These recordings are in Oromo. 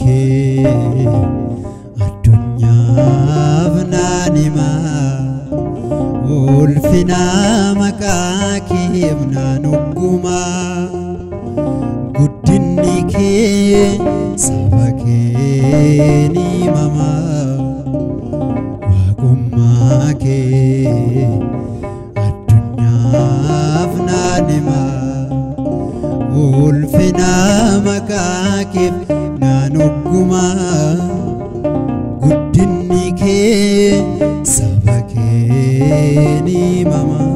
kee addunyaaf naan himaa ulfina maqaa keef naan oggumaa guddinni kee saba kee ni himamaa waaqummaa kee addunyaaf naan himaa ulfina maqaa keef naan oggumaa guddinni kee saba kee ni himamaa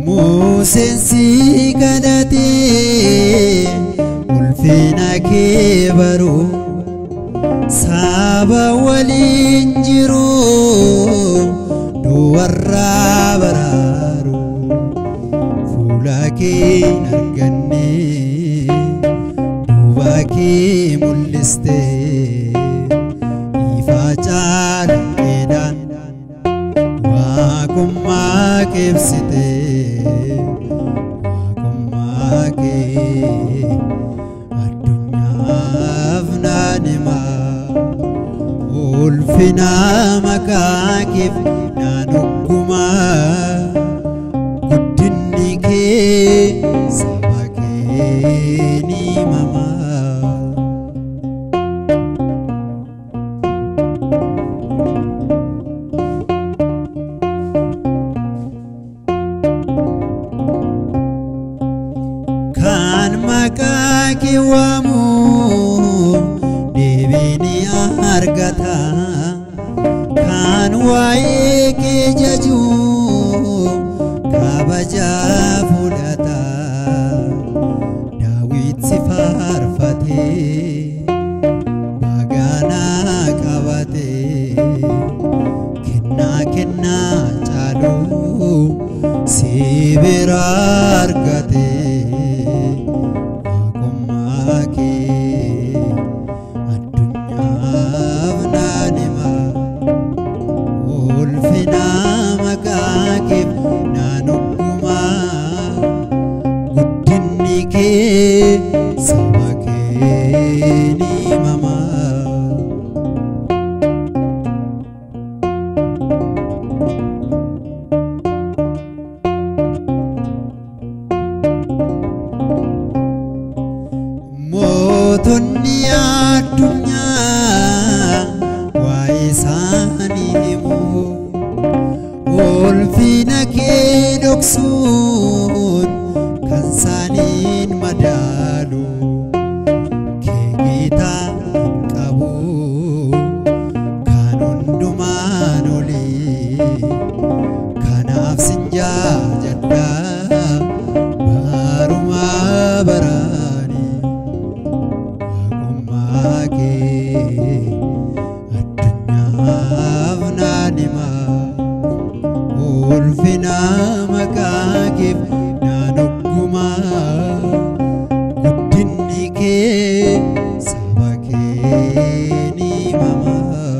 Museen si kadhatee ulfina kee baruu saba waliin jiru duwarraa baraaru fuula kee argannee duuba kee mul'istee ifa caalaqeedhaan waaqummaa keebsitee waaqummaa kee addunyaaf naan himaa ulfina maqaa keef naan oggumaa guddinni kee saba kee ni himamaa kan maqaa kee waamu deebiin argata kan waa'ee kee jaju kabajaa fudhata Daawit si faarfatee baganaa qabatee kennaa caaluu si bira argatee waaqummaa kee addunyaaf naan himaa ulfina maqaa keef naan oggumaa guddinni kee saba kee ni himamaa mootonni addunyaa waa'ee isaanii himu ulfina kee dhoksuun kan isaaniin madaalu kee Geetaa hin qabu kan hundumaan olii kanaaf sin jaajadha barumaa baraanii waaqummaa kee addunyaaf naan himaa ulfina maqaa keef naan oggumaa guddinni kee saba kee ni himamaa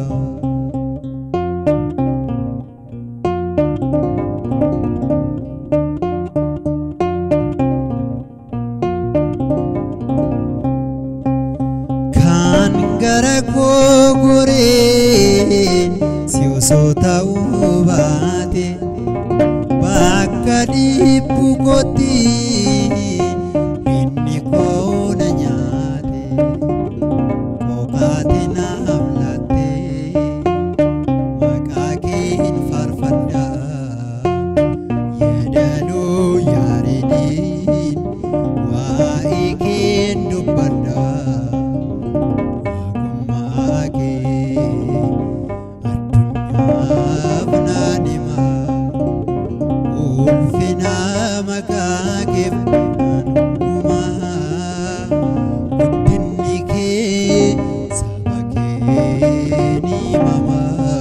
kan gara koo goreen si osoo ta'uu baate bakka dhibbu kootti inni koo na nyaate kophaatti naaf laatte maqaa keen faarfadha yeedaloo yaaridiin waa'ee keen dubbadha waaqummaa kee addunyaaf naan himaa ulfina maqaa keef naan oggumaa guddinni kee saba kee ni himamaa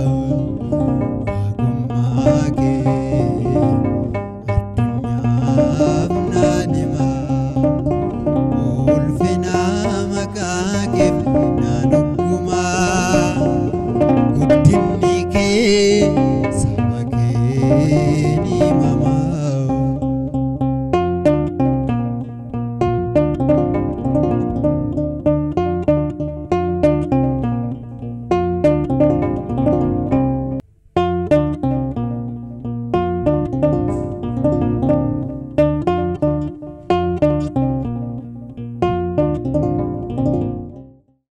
waaqummaa kee addunyaaf naan himaa ulfina maqaa keef naan oggumaa guddinni